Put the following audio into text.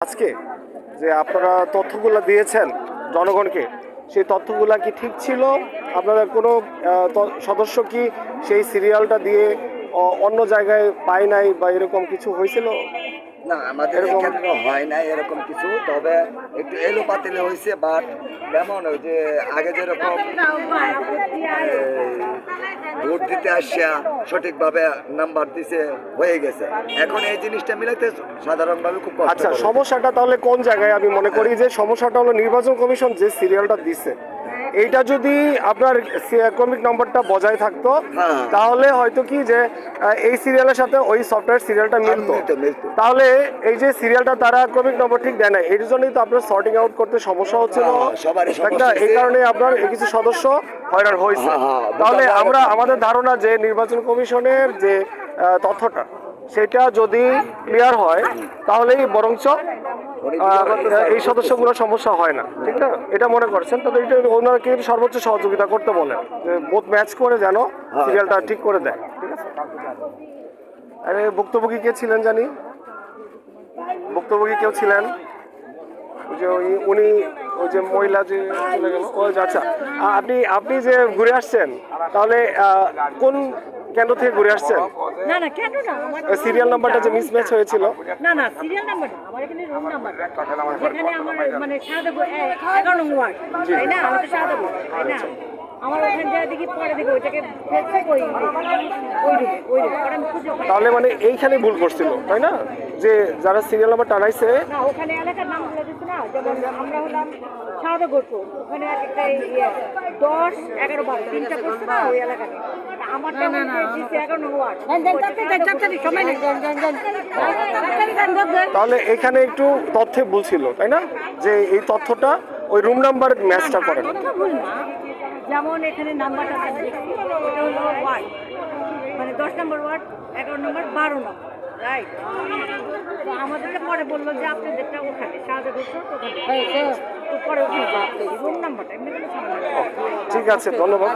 আজকে যে আপনারা তথ্যগুলো দিয়েছেন জনগণকে, সেই তথ্যগুলা কি ঠিক ছিল? আপনাদের কোনো সদস্য কি সেই সিরিয়ালটা দিয়ে অন্য জায়গায় পায় নাই বা এরকম কিছু হয়েছিল? না, আমাদের এখানে হয় না এরকম কিছু, তবে একটু এলোপাতিলে হয়েছে। বাট যেমন ওই যে আগে যেরকম ভোট দিতে আসিয়া সঠিকভাবে নাম্বার দিছে হয়ে গেছে, এখন এই জিনিসটা মিলাতে সাধারণভাবে খুব কষ্ট। আচ্ছা, সমস্যাটা তাহলে কোন জায়গায়? আমি মনে করি যে সমস্যাটা হলো নির্বাচন কমিশন যে সিরিয়ালটা দিছে, এইটা যদি আপনার ক্রমিক নম্বরটা বজায় থাকতো তাহলে হয়তো কি যে এই সিরিয়ালের সাথে ওই সফটওয়্যার সিরিয়ালটা মিলতো। তাহলে এই যে সিরিয়ালটা তারা ক্রমিক নম্বর ঠিক দেয় না, এর জন্যই তো আপনার সর্টিং আউট করতে সমস্যা হচ্ছিল একটা, এই কারণে আপনার কিছু সদস্য হয়রান হয়েছে। তাহলে আমরা আমাদের ধারণা যে নির্বাচন কমিশনের যে তথ্যটা সেটা যদি ক্লিয়ার হয় তাহলেই বরঞ্চ এই সদস্যগুলো সমস্যা হয় না, ঠিক না? এটা মনে করছেন, তবে এটা ওনাকে সর্বোচ্চ সহযোগিতা করতে বলেন, যে বোধ ম্যাচ করে যেন সিরিয়ালটা ঠিক করে দেয়, ঠিক আছে? আরে ভুক্তভোগী কে ছিলেন জানি? ভুক্তভোগী কেউ ছিলেন? ওই যে উনি ওই যে মহিলা যে চলে গেল, ও আচ্ছা। আপনি যে ঘুরে আসছেন, তাহলে কোন কেন্দ্র থেকে ঘুরে আসছেন? না না, কেন না, আমার সিরিয়াল নাম্বারটা যে মিসম্যাচ হয়েছিল। না না, সিরিয়াল নাম্বার না, আমার এখানে রুম নাম্বার, যেখানে আমার মানে শাহাদাপুর 11 নং ওয়ার্ড, তাই না? আমি তো শাহাদাপুর, তাই না? আমার ওখানে যা দেখি পরে দেখি ওইটাকে ফেসে ওই পরে আমি খুঁজে পাই। তাহলে মানে এইখানে ভুল করছিল, তাই না? যে যারা সিরিয়াল নাম্বার টানাইছে, না ওখানে এলাকার নাম বলে দিচ্ছে না, যেমন আমরা হলাম শাহাদাপুর, ওখানে একটা 10, 11, 12 তিনটা করছে না ওই এলাকাতে। আমারটা না না 11 নং ওয়ার্ড। সময় নেই। তাহলে এখানে একটু তথ্যে ভুল ছিল, তাই না? যে এই তথ্যটা ওই রুম নাম্বার ম্যাচটা করে না। কথা ভুল না, যেমন এখানে নাম্বারটা আমি দেখছি, ওটা হলো ওয়ার্ড, মানে 10 নম্বর ওয়ার্ড, 11 নম্বর, 12 নম্বর, রাইট? তো আমাদেরকে পরে বললো যে আপনাদেরটা ওখানে শাহাদাপুর ওখানে, তো পরে ওখানে রুম নাম্বারটা এমনি কোনো সমস্যা নেই। ঠিক আছে, ধন্যবাদ।